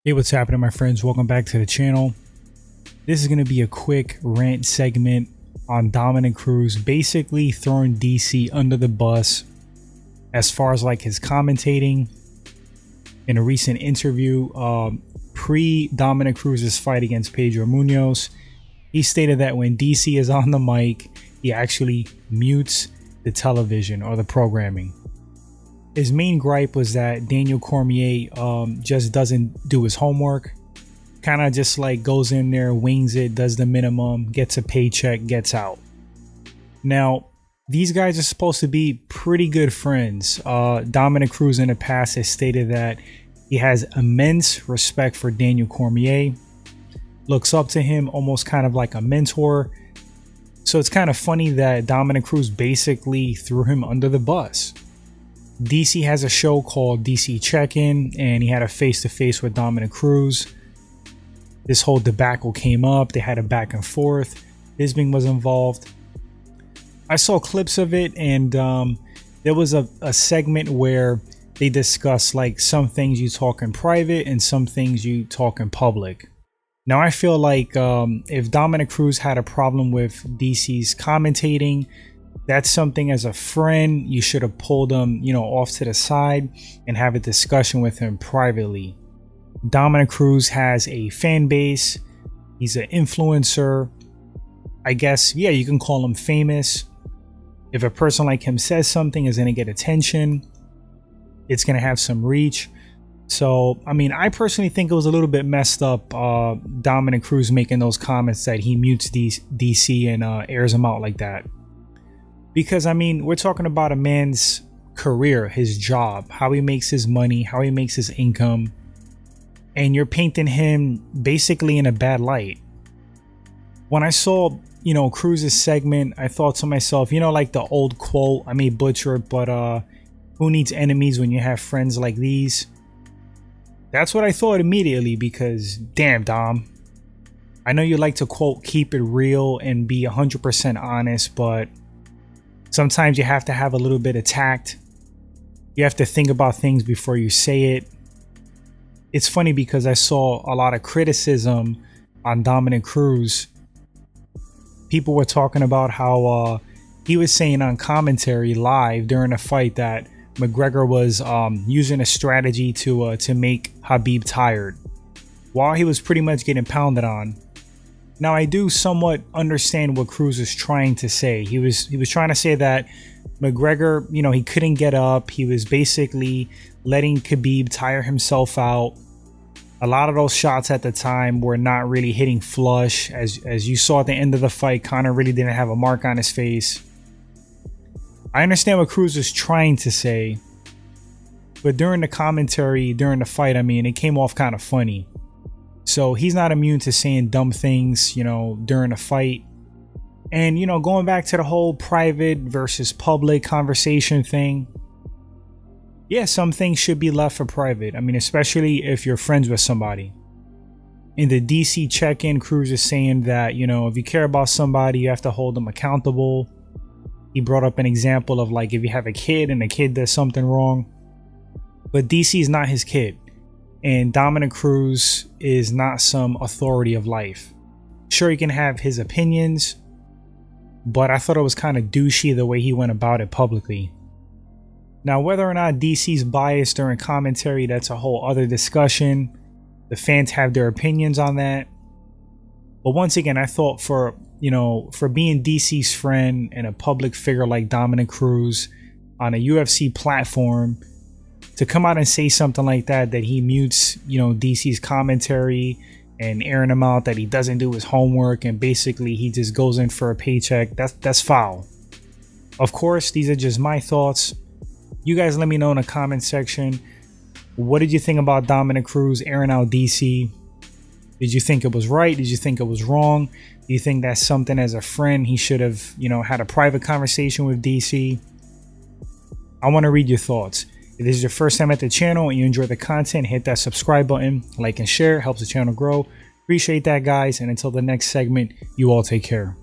Hey, what's happening, my friends? Welcome back to the channel. This is going to be a quick rant segment on Dominick Cruz basically throwing DC under the bus as far as like his commentating. In a recent interview pre Dominick Cruz's fight against Pedro Munoz, he stated that when DC is on the mic, he actually mutes the television or the programming. His main gripe was that Daniel Cormier just doesn't do his homework, kind of just like goes in there, wings it, does the minimum, gets a paycheck, gets out. Now, these guys are supposed to be pretty good friends. Dominick Cruz in the past has stated that he has immense respect for Daniel Cormier, looks up to him almost kind of like a mentor. So it's kind of funny that Dominick Cruz basically threw him under the bus. DC has a show called DC Check-In, and he had a face-to-face with Dominick Cruz. This whole debacle came up. They had a back and forth. Bisping was involved. I saw clips of it, and there was a segment where they discussed like some things you talk in private and some things you talk in public. Now I feel like if Dominick Cruz had a problem with DC's commentating, that's something as a friend you should have pulled him, off to the side and have a discussion with him privately. Dominick Cruz has a fan base. He's an influencer. I guess, yeah, you can call him famous. If a person like him says something is going to get attention, it's going to have some reach. So, I mean, I personally think it was a little bit messed up, Dominick Cruz making those comments that he mutes DC and airs him out like that. Because, I mean, we're talking about a man's career, his job, how he makes his money, how he makes his income. And you're painting him basically in a bad light. When I saw, Cruz's segment, I thought to myself, like the old quote, I may butcher it, but who needs enemies when you have friends like these? That's what I thought immediately, because damn, Dom. I know you like to quote, keep it real and be 100% honest, but sometimes you have to have a little bit of tact. You have to think about things before you say it. It's funny because I saw a lot of criticism on Dominick Cruz. People were talking about how he was saying on commentary live during a fight that McGregor was using a strategy to make Khabib tired while he was pretty much getting pounded on. Now, I do somewhat understand what Cruz is trying to say. He was trying to say that McGregor, he couldn't get up. He was basically letting Khabib tire himself out. A lot of those shots at the time were not really hitting flush. As you saw at the end of the fight, Conor really didn't have a mark on his face. I understand what Cruz is trying to say, but during the commentary, during the fight, I mean, it came off kind of funny. So he's not immune to saying dumb things, during a fight. And, going back to the whole private versus public conversation thing. Yeah, some things should be left for private. I mean, especially if you're friends with somebody. In the DC check-in, Cruz is saying that, if you care about somebody, you have to hold them accountable. He brought up an example of like if you have a kid and the kid does something wrong. But DC is not his kid. And Dominick Cruz is not some authority of life. Sure, he can have his opinions, but I thought it was kind of douchey the way he went about it publicly. Now, whether or not DC's biased during commentary, that's a whole other discussion. The fans have their opinions on that. But once again, I thought for being DC's friend and a public figure like Dominick Cruz on a UFC platform, to come out and say something like that he mutes, DC's commentary and airing him out, that he doesn't do his homework and basically he just goes in for a paycheck, that's foul. Of course, these are just my thoughts. You guys let me know in the comment section. What did you think about Dominick Cruz airing out DC? Did you think it was right? Did you think it was wrong? Do you think that's something as a friend he should have, had a private conversation with DC? I want to read your thoughts. If this is your first time at the channel and you enjoy the content, hit that subscribe button, like and share, helps the channel grow. Appreciate that, guys. And until the next segment, you all take care.